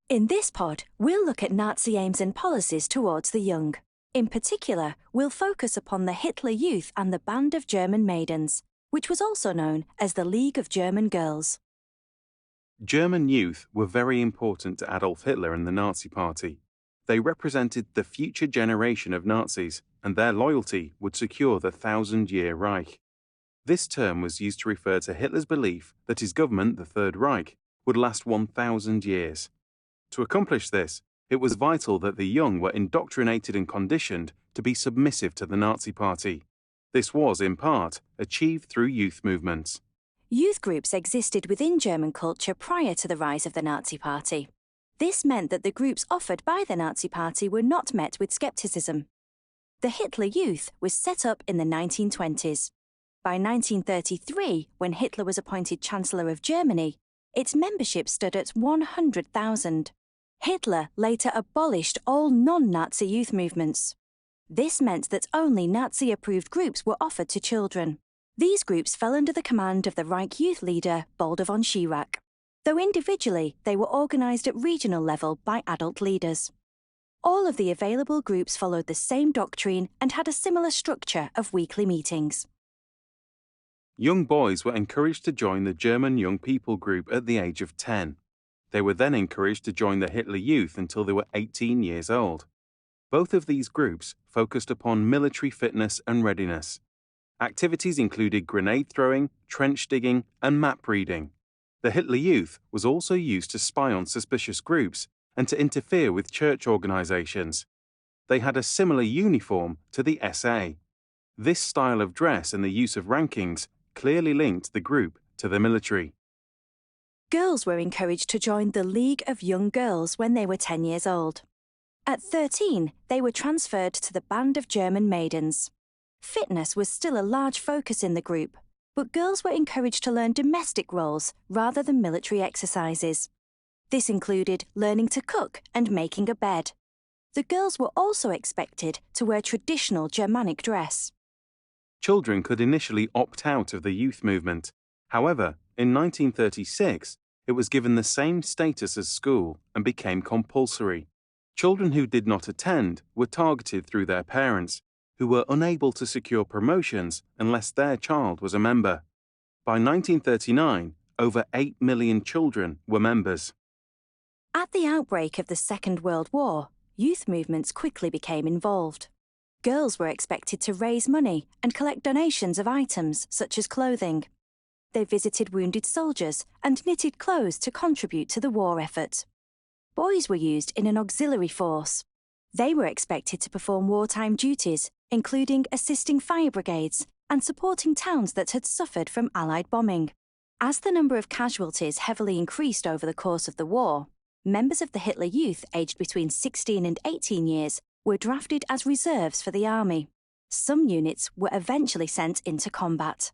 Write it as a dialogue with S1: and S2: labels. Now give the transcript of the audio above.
S1: In this pod, we'll look at Nazi aims and policies towards the young. In particular, we'll focus upon the Hitler Youth and the Band of German Maidens, which was also known as the League of German Girls.
S2: German youth were very important to Adolf Hitler and the Nazi Party. They represented the future generation of Nazis, and their loyalty would secure the 1,000-year Reich. This term was used to refer to Hitler's belief that his government, the Third Reich, would last 1,000 years. To accomplish this, it was vital that the young were indoctrinated and conditioned to be submissive to the Nazi Party. This was, in part, achieved through youth movements.
S1: Youth groups existed within German culture prior to the rise of the Nazi Party. This meant that the groups offered by the Nazi Party were not met with skepticism. The Hitler Youth was set up in the 1920s. By 1933, when Hitler was appointed Chancellor of Germany, its membership stood at 100,000. Hitler later abolished all non-Nazi youth movements. This meant that only Nazi-approved groups were offered to children. These groups fell under the command of the Reich youth leader, Baldur von Schirach, though individually they were organised at regional level by adult leaders. All of the available groups followed the same doctrine and had a similar structure of weekly meetings.
S2: Young boys were encouraged to join the German Young People group at the age of 10. They were then encouraged to join the Hitler Youth until they were 18 years old. Both of these groups focused upon military fitness and readiness. Activities included grenade throwing, trench digging, and map reading. The Hitler Youth was also used to spy on suspicious groups and to interfere with church organizations. They had a similar uniform to the SA. This style of dress and the use of rankings clearly linked the group to the military.
S1: Girls were encouraged to join the League of Young Girls when they were 10 years old. At 13, they were transferred to the Band of German Maidens. Fitness was still a large focus in the group, but girls were encouraged to learn domestic roles rather than military exercises. This included learning to cook and making a bed. The girls were also expected to wear traditional Germanic dress.
S2: Children could initially opt out of the youth movement. However, in 1936, it was given the same status as school and became compulsory. Children who did not attend were targeted through their parents, who were unable to secure promotions unless their child was a member. By 1939, over 8 million children were members.
S1: At the outbreak of the Second World War, youth movements quickly became involved. Girls were expected to raise money and collect donations of items such as clothing. They visited wounded soldiers and knitted clothes to contribute to the war effort. Boys were used in an auxiliary force. They were expected to perform wartime duties, including assisting fire brigades and supporting towns that had suffered from Allied bombing. As the number of casualties heavily increased over the course of the war, members of the Hitler Youth aged between 16 and 18 years were drafted as reserves for the army. Some units were eventually sent into combat.